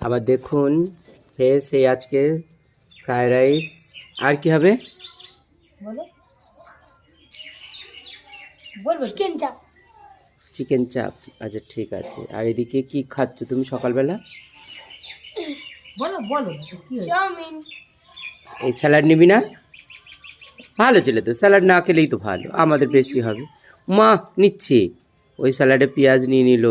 আবার দেখুন ফ্রেশ এই আজকের ফ্রাইড রাইস। আর কি হবে বলো, বলবো চিকেন চাপ। চিকেন চাপ, আচ্ছা ঠিক আছে। আর এদিকে কি খাচ্ছ তুমি সকালবেলা? বলো বলো কি চাউমিন। এই স্যালাড নিবি না? ভালো ছেলে তো, স্যালাড না খেলেই তো ভালো, আমাদের বেশি হবে। মা নিচ্ছি, ওই স্যালাডে পেঁয়াজ নিয়ে নিল।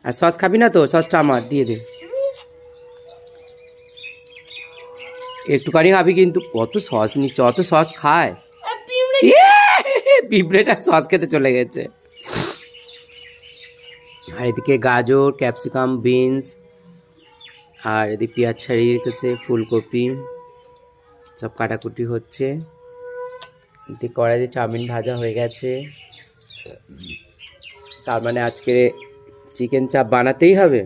আর সস খাবি না তো? সসটা আমার দিয়ে দে, একটুখানি খাবি কিন্তু। কত সস নিচ্ছে, অত সস খায়? পিঁপড়েটা সস খেতে চলে গেছে। আর এদিকে গাজর, ক্যাপসিকাম, বিনস, আর এদিকে পেঁয়াজ ছাড়িয়ে রেখেছে, ফুলকপি, সব কাটাকুটি হচ্ছে। এদিকে কড়াইতে চাউমিন ভাজা হয়ে গেছে, তার মানে আজকে চিকেন চাপ বানাতেই হবে।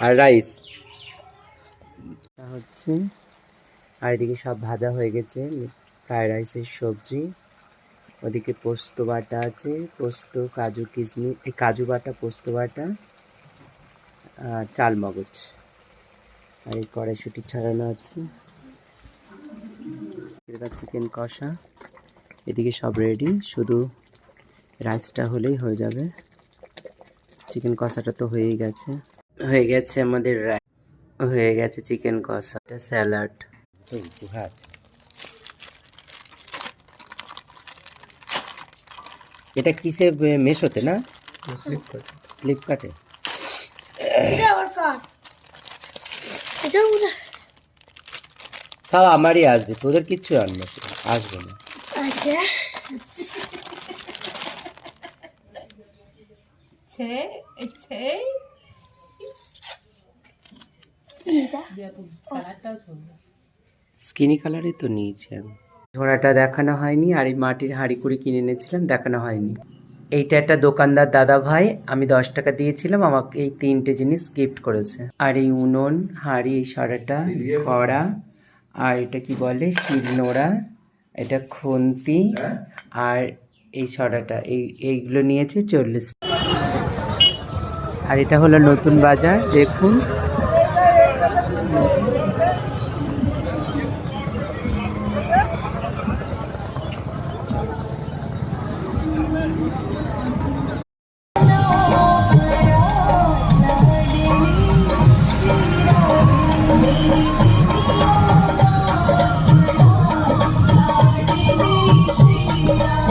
আর রাইস হচ্ছে, আর এদিকে সব ভাজা হয়ে গেছে, ফ্রাইড রাইসের সবজি। ওদিকে পোস্ত বাটা আছে, পোস্ত, কাজু, কিশমিশ, এই কাজু বাটা, পোস্ত বাটা, আর চাল মগজ। আর এই কড়াইশুঁটি ছাড়ানো আছে, চিকেন কষা। এদিকে সব রেডি, শুধু রাইসটা হলেই হয়ে যাবে। চিকেন কষাটা তো হয়ে গেছে আমাদের, হয়ে গেছে চিকেন কষা। স্যালাড, এটা কিসে? মেশোতে না, ফ্লিপকার্টে। সব আমারই আসবে, তোদের কিচ্ছু আসবে না। স্কিনি কালারে তো নিয়েছি আমি। ঝোড়াটা দেখানো হয়নি, আর এই মাটির হাঁড়ি কুড়ি কিনে এনেছিলাম, দেখানো হয়নি। এইটা একটা দোকানদার দাদা ভাই, আমি 10 টাকা দিয়েছিলাম, আমাকে এই 3টে জিনিস গিফট করেছে। আর এই উনুন, হাঁড়ি, এই সরাটা, কড়া, আর এটা কি বলে, শিলনোড়া, এটা খুন্তি, আর এই সরাটা, এইগুলো নিয়েছে 40। আর এটা হলো নতুন বাজার, দেখুন।